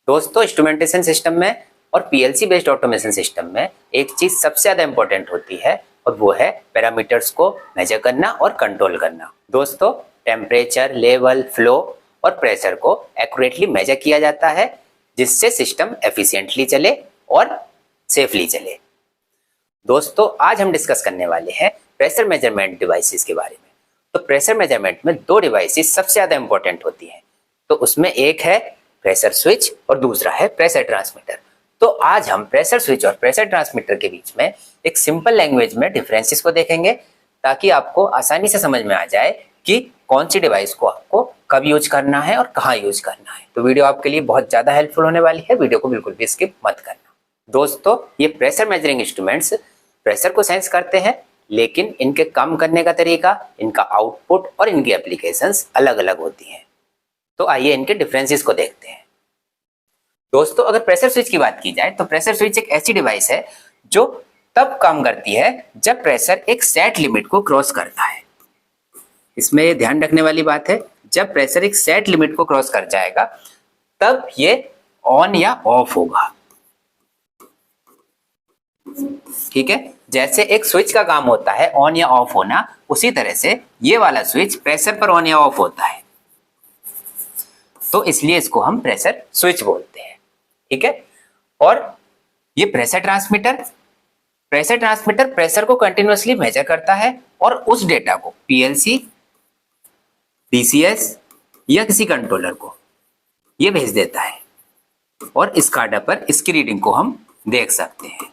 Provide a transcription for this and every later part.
दोस्तों, instrumentation system में और पीएलसी बेस्ड ऑटोमेशन सिस्टम में एक चीज सबसे ज्यादा इंपॉर्टेंट होती है और वो है पैरामीटर्स को मेजर करना और कंट्रोल करना। दोस्तों, टेम्परेचर, लेवल, फ्लो और प्रेशर को एक्यूरेटली मेजर किया जाता है जिससे सिस्टम एफिशिएंटली चले और सेफली चले। दोस्तों, आज हम डिस्कस करने वाले हैं प्रेशर मेजरमेंट डिवाइसेस के बारे में। तो प्रेशर मेजरमेंट में दो डिवाइसेस सबसे ज्यादा इंपॉर्टेंट होती हैं। तो उसमें एक है प्रेशर स्विच और दूसरा है प्रेशर ट्रांसमीटर। तो आज हम प्रेशर स्विच और प्रेशर ट्रांसमीटर के बीच में एक सिंपल लैंग्वेज में डिफरेंसेस को देखेंगे ताकि आपको आसानी से समझ में आ जाए कि कौन सी डिवाइस को आपको कब यूज करना है और कहाँ यूज करना है। तो वीडियो आपके लिए बहुत ज्यादा हेल्पफुल होने वाली है, वीडियो को बिल्कुल भी स्किप मत करना। दोस्तों, ये प्रेशर मेजरिंग इंस्ट्रूमेंट्स प्रेशर को सेंस करते हैं, लेकिन इनके काम करने का तरीका, इनका आउटपुट और इनकी एप्लीकेशंस अलग अलग होती हैं। तो आइए इनके डिफरेंसेस को देखते हैं। दोस्तों, अगर प्रेशर स्विच की बात की जाए तो प्रेशर स्विच एक ऐसी डिवाइस है जो तब काम करती है जब प्रेशर एक सेट लिमिट को क्रॉस करता है। इसमें ये ध्यान रखने वाली बात है, जब प्रेशर एक सेट लिमिट को क्रॉस कर जाएगा तब ये ऑन या ऑफ होगा। ठीक है, जैसे एक स्विच का काम होता है ऑन या ऑफ होना, उसी तरह से ये वाला स्विच प्रेशर पर ऑन या ऑफ होता है। तो इसलिए इसको हम प्रेशर स्विच बोलते हैं। ठीक है, और ये प्रेशर ट्रांसमीटर प्रेशर को कंटिन्यूअसली मेजर करता है और उस डेटा को पीएलसी, डीसीएस या किसी कंट्रोलर को ये भेज देता है और इस कार्डा पर इसकी रीडिंग को हम देख सकते हैं।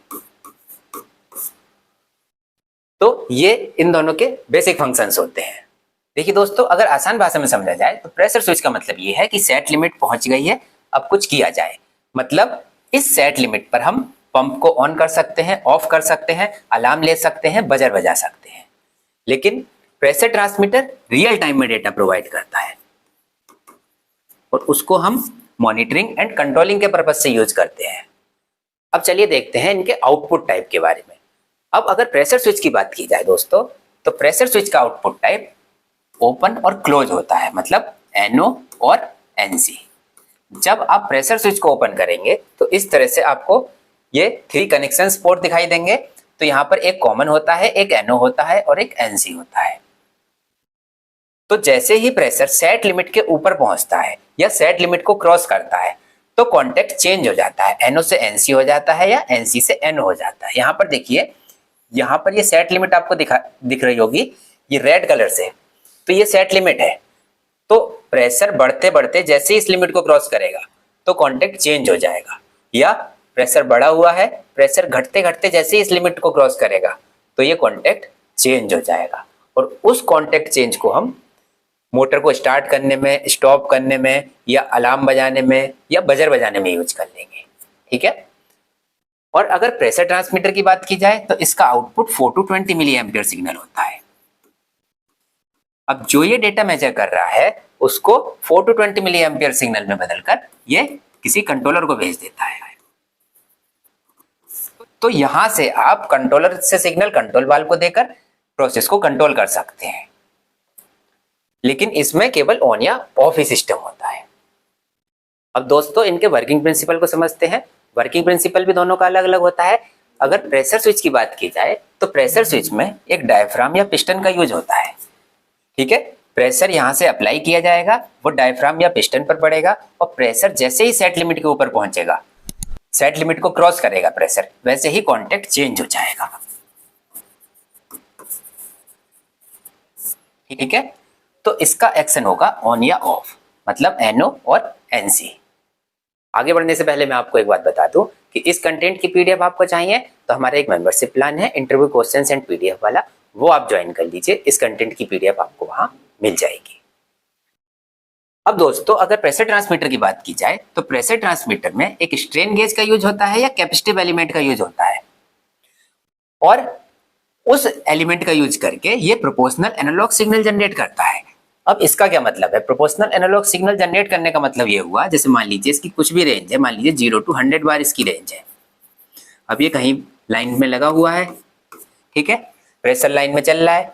तो ये इन दोनों के बेसिक फंक्शंस होते हैं। देखिए दोस्तों, अगर आसान भाषा में समझा जाए तो प्रेशर स्विच का मतलब ये है कि सेट लिमिट पहुंच गई है, अब कुछ किया जाए। मतलब इस सेट लिमिट पर हम पंप को ऑन कर सकते हैं, ऑफ कर सकते हैं, अलार्म ले सकते हैं, बजर बजा सकते हैं। लेकिन प्रेशर ट्रांसमीटर रियल टाइम में डेटा प्रोवाइड करता है और उसको हम मॉनिटरिंग एंड कंट्रोलिंग के पर्पज से यूज करते हैं। अब चलिए देखते हैं इनके आउटपुट टाइप के बारे में। अब अगर प्रेशर स्विच की बात की जाए दोस्तों, तो प्रेशर स्विच का आउटपुट टाइप ओपन और क्लोज होता है, मतलब NO और NC। जब आप प्रेशर स्विच को ओपन करेंगे तो इस तरह से आपको ये 3 कनेक्शन पोर्ट दिखाई देंगे। तो यहाँ पर एक कॉमन होता है, एक NO होता है और एक NC होता है। तो जैसे ही प्रेशर सेट लिमिट के ऊपर पहुंचता है या सेट लिमिट को क्रॉस करता है तो कॉन्टेक्ट चेंज हो जाता है, NO से NC हो जाता है या NC से NO हो जाता है। यहाँ पर देखिए, यहाँ पर ये सेट लिमिट आपको दिख रही होगी, ये रेड कलर से, तो ये सेट लिमिट है। तो प्रेशर बढ़ते बढ़ते जैसे इस लिमिट को क्रॉस करेगा तो कांटेक्ट चेंज हो जाएगा, या प्रेशर बढ़ा हुआ है, प्रेशर घटते घटते जैसे इस लिमिट को क्रॉस करेगा तो ये कांटेक्ट चेंज हो जाएगा। और उस कांटेक्ट चेंज को हम मोटर को स्टार्ट करने में, स्टॉप करने में या अलार्म बजाने में या बजर बजाने में यूज कर लेंगे। ठीक है, और अगर प्रेशर ट्रांसमीटर की बात की जाए तो इसका output 4 to 20 milli ampere signal होता है। अब जो ये डेटा मेजर कर रहा है उसको 4 to 20 मिली एम्पियर सिग्नल में बदलकर ये किसी कंट्रोलर को भेज देता है। तो यहां से आप कंट्रोलर से सिग्नल कंट्रोल वाल्व को देकर प्रोसेस को कंट्रोल कर सकते हैं। लेकिन इसमें केवल ऑन या ऑफ ही सिस्टम होता है। अब दोस्तों, इनके वर्किंग प्रिंसिपल को समझते हैं। वर्किंग प्रिंसिपल भी दोनों का अलग अलग होता है। अगर प्रेशर स्विच की बात की जाए तो प्रेशर स्विच में एक डायफ्राम या पिस्टन का यूज होता है। ठीक है, प्रेशर यहां से अप्लाई किया जाएगा, वो डायफ्राम या पिस्टन पर पड़ेगा और प्रेशर जैसे ही सेट लिमिट के ऊपर पहुंचेगा, सेट लिमिट को क्रॉस करेगा प्रेशर, वैसे ही कांटेक्ट चेंज हो जाएगा। ठीक है, तो इसका एक्शन होगा ऑन या ऑफ, मतलब NO और NC। आगे बढ़ने से पहले मैं आपको एक बात बता दूं कि इस कंटेंट की PDF आपको चाहिए तो हमारा एक मेंबरशिप प्लान है, इंटरव्यू क्वेश्चंस एंड PDF वाला, वो आप ज्वाइन कर लीजिए। इस कंटेंट की PDF आपको वहां मिल जाएगी। अब दोस्तों, अगर प्रेशर ट्रांसमीटर की बात की जाए तो प्रेशर ट्रांसमीटर में एक स्ट्रेन गेज का यूज होता है या कैपेसिटिव एलिमेंट का यूज होता है, और उस एलिमेंट का यूज करके ये प्रोपोर्शनल एनालॉग सिग्नल जनरेट करता है। अब इसका क्या मतलब है? प्रोपोर्शनल एनालॉग सिग्नल जनरेट करने का मतलब ये हुआ, जैसे मान लीजिए इसकी कुछ भी रेंज है, मान लीजिए 0 to 100 बार इसकी रेंज है। अब ये कहीं लाइन में लगा हुआ है, ठीक है, प्रेशर लाइन में चल रहा है।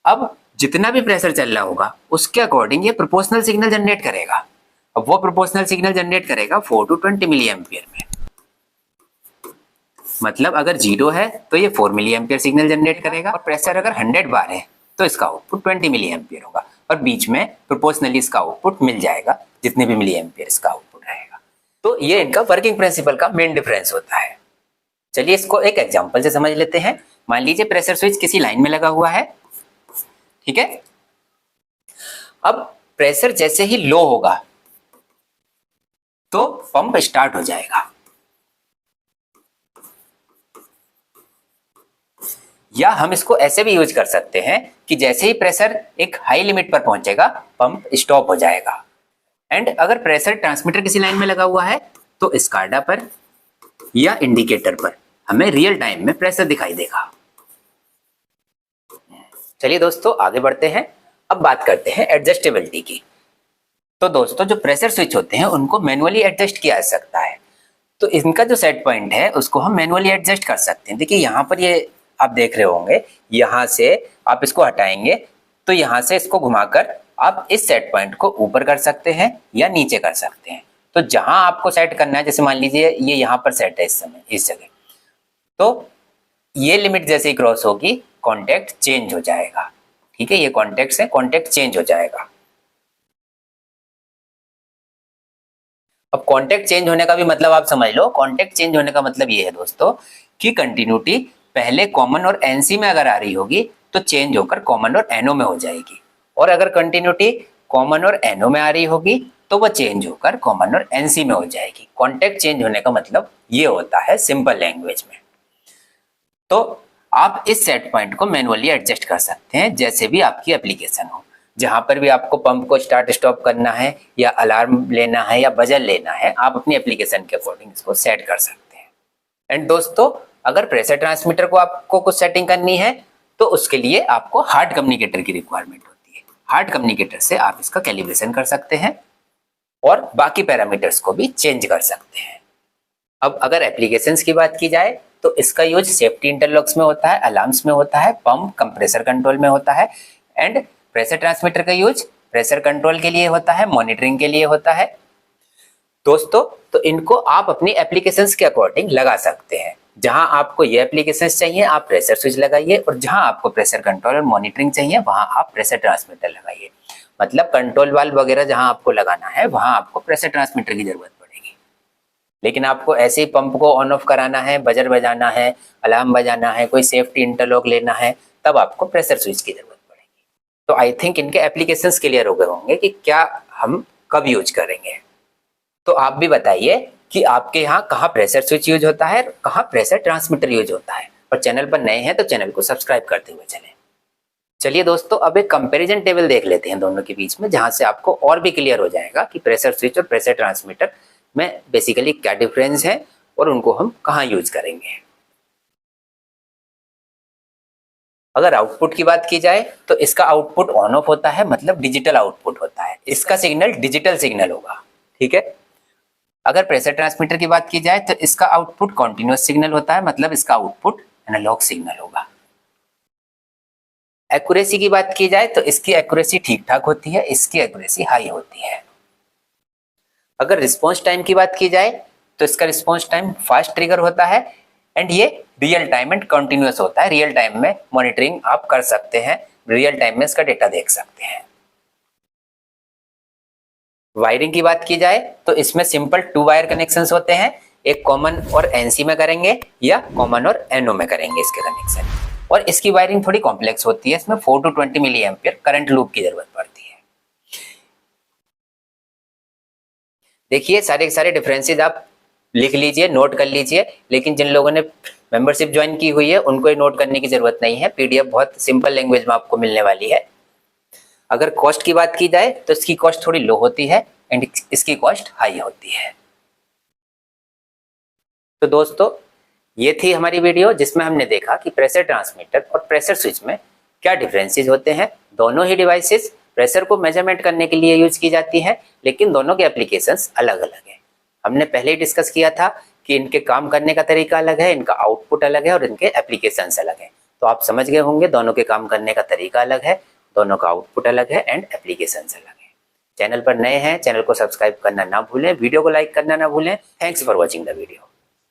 अब जितना भी प्रेशर चल रहा होगा उसके अकॉर्डिंग ये प्रोपोर्शनल सिग्नल जनरेट करेगा। अब वो प्रोपोर्शनल सिग्नल जनरेट करेगा 4 to 20 मिली एम्पियर में। मतलब अगर 0 है तो ये 4 मिली एम्पियर सिग्नल जनरेट करेगा, और प्रेशर अगर 100 बार है तो इसका आउटपुट 20 मिली एम्पियर होगा, और बीच में प्रोपोर्शनली इसका आउटपुट मिल जाएगा जितने भी मिली एम्पियर इसका आउटपुट रहेगा। तो ये इनका वर्किंग प्रिंसिपल का मेन डिफरेंस होता है। चलिए इसको एक एग्जांपल से समझ लेते हैं। मान लीजिए प्रेशर स्विच किसी लाइन में लगा हुआ है, ठीक है। अब प्रेशर जैसे ही लो होगा तो पंप स्टार्ट हो जाएगा, या हम इसको ऐसे भी यूज कर सकते हैं कि जैसे ही प्रेशर एक हाई लिमिट पर पहुंचेगा पंप स्टॉप हो जाएगा। एंड अगर प्रेशर ट्रांसमीटर किसी लाइन में लगा हुआ है तो स्काडा पर या इंडिकेटर पर हमें रियल टाइम में प्रेशर दिखाई देगा। चलिए दोस्तों आगे बढ़ते हैं। अब बात करते हैं एडजस्टेबिलिटी की। तो दोस्तों जो प्रेशर स्विच होते हैं उनको मैनुअली एडजस्ट किया जा सकता है। तो इनका जो सेट पॉइंट है उसको हम मैनुअली एडजस्ट कर सकते हैं। देखिए यहाँ पर ये आप देख रहे होंगे, यहाँ से आप इसको हटाएंगे तो यहाँ से इसको घुमाकर आप इस सेट पॉइंट को ऊपर कर सकते हैं या नीचे कर सकते हैं। तो जहां आपको सेट करना है, जैसे मान लीजिए ये यहाँ पर सेट है इस समय इस जगह, तो ये लिमिट जैसे ही क्रॉस होगी कॉन्टेक्ट चेंज हो जाएगा, ठीक है। ये कॉन्टेक्ट है, कॉन्टेक्ट चेंज हो जाएगा। अब कॉन्टेक्ट चेंज होने का भी मतलब आप समझ लो। कॉन्टेक्ट चेंज होने का मतलब ये है दोस्तों कि कंटिन्यूटी पहले कॉमन और एनसी में अगर आ रही होगी तो चेंज होकर कॉमन और एनओ में हो जाएगी, और अगर कंटिन्यूटी कॉमन और एनओ में आ रही होगी तो वह चेंज होकर कॉमन और एनसी में हो जाएगी। कॉन्टेक्ट चेंज होने का मतलब ये होता है सिंपल लैंग्वेज में। तो आप इस सेट पॉइंट को मैनुअली एडजस्ट कर सकते हैं जैसे भी आपकी एप्लीकेशन हो। जहां पर भी आपको पंप को स्टार्ट स्टॉप करना है या अलार्म लेना है या बजर लेना है, आप अपनी एप्लीकेशन के अकॉर्डिंग इसको सेट कर सकते हैं। एंड दोस्तों अगर प्रेशर ट्रांसमीटर को आपको कुछ सेटिंग करनी है तो उसके लिए आपको हार्ड कम्युनिकेटर की रिक्वायरमेंट होती है। हार्ड कम्युनिकेटर से आप इसका कैलिब्रेशन कर सकते हैं और बाकी पैरामीटर्स को भी चेंज कर सकते हैं। अब अगर एप्लीकेशंस की बात की जाए तो इसका यूज सेफ्टी इंटरलॉक्स में होता है, अलार्म्स में होता है, पंप कंप्रेसर कंट्रोल में होता है। एंड प्रेशर ट्रांसमीटर का यूज प्रेशर कंट्रोल के लिए होता है, मॉनिटरिंग के लिए होता है। दोस्तों तो इनको आप अपनी एप्लीकेशंस के अकॉर्डिंग लगा सकते हैं। जहां आपको ये एप्लीकेशंस चाहिए आप प्रेशर स्विच लगाइए, और जहां आपको प्रेशर कंट्रोल और मॉनिटरिंग चाहिए वहां आप प्रेशर ट्रांसमीटर लगाइए। मतलब कंट्रोल वाल्व वगैरह जहां आपको लगाना है वहां आपको प्रेशर ट्रांसमीटर की जरूरत पड़ेगी। लेकिन आपको ऐसे ही पंप को ऑन ऑफ कराना है, बजर बजाना है, अलार्म बजाना है, कोई सेफ्टी इंटरलॉक लेना है, तब आपको प्रेशर स्विच की जरूरत पड़ेगी। तो आई थिंक इनके एप्लीकेशंस क्लियर हो गए होंगे कि क्या हम कब यूज करेंगे। तो आप भी बताइए कि आपके यहाँ कहाँ प्रेशर स्विच यूज होता है, कहाँ प्रेशर ट्रांसमीटर यूज होता है। और चैनल पर नए हैं तो चैनल को सब्सक्राइब करते हुए चलें। चलिए दोस्तों अब एक कंपैरिजन टेबल देख लेते हैं दोनों के बीच में, जहां से आपको और भी क्लियर हो जाएगा कि प्रेशर स्विच और प्रेशर ट्रांसमीटर में बेसिकली क्या डिफरेंस है और उनको हम कहाँ यूज करेंगे। अगर आउटपुट की बात की जाए तो इसका आउटपुट ऑन ऑफ होता है, मतलब डिजिटल आउटपुट होता है। इसका सिग्नल डिजिटल सिग्नल होगा, ठीक है। अगर प्रेशर ट्रांसमीटर की बात की जाए तो इसका आउटपुट कॉन्टिन्यूअस सिग्नल होता है, मतलब इसका आउटपुट एनालॉग सिग्नल होगा। एक्यूरेसी की बात की जाए तो इसकी एक्यूरेसी ठीक ठाक होती है, इसकी एक्यूरेसी हाई होती है। अगर रिस्पॉन्स टाइम की बात की जाए तो इसका रिस्पॉन्स टाइम फास्ट ट्रिगर होता है, एंड ये रियल टाइम एंड कंटिन्यूअस होता है। रियल टाइम में मॉनिटरिंग आप कर सकते हैं, रियल टाइम में इसका डेटा देख सकते हैं। वायरिंग की बात की जाए तो इसमें सिंपल 2 वायर कनेक्शंस होते हैं, एक कॉमन और एनसी में करेंगे या कॉमन और एनओ में करेंगे इसके कनेक्शन। और इसकी वायरिंग थोड़ी कॉम्प्लेक्स होती है, इसमें 4 to 20 milli ampere current loop की जरूरत पड़ती है। देखिए सारे सारे डिफरेंसेस आप लिख लीजिए, नोट कर लीजिए, लेकिन जिन लोगों ने मेंबरशिप ज्वाइन की हुई है उनको ये नोट करने की जरूरत नहीं है। पीडीएफ बहुत सिंपल लैंग्वेज में आपको मिलने वाली है। अगर कॉस्ट की बात की जाए तो इसकी कॉस्ट थोड़ी लो होती है एंड इसकी कॉस्ट हाई होती है। तो दोस्तों ये थी हमारी वीडियो जिसमें हमने देखा कि प्रेशर ट्रांसमीटर और प्रेशर स्विच में क्या डिफरेंसेस होते हैं। दोनों ही डिवाइसेस प्रेशर को मेजरमेंट करने के लिए यूज की जाती है, लेकिन दोनों के एप्लीकेशंस अलग अलग है। हमने पहले ही डिस्कस किया था कि इनके काम करने का तरीका अलग है, इनका आउटपुट अलग है और इनके एप्लीकेशंस अलग है। तो आप समझ गए होंगे दोनों के काम करने का तरीका अलग है, दोनों का आउटपुट अलग है एंड एप्लीकेशंस अलग है। चैनल पर नए हैं, चैनल को सब्सक्राइब करना ना भूलें, वीडियो को लाइक करना ना भूलें। Thanks for watching the video.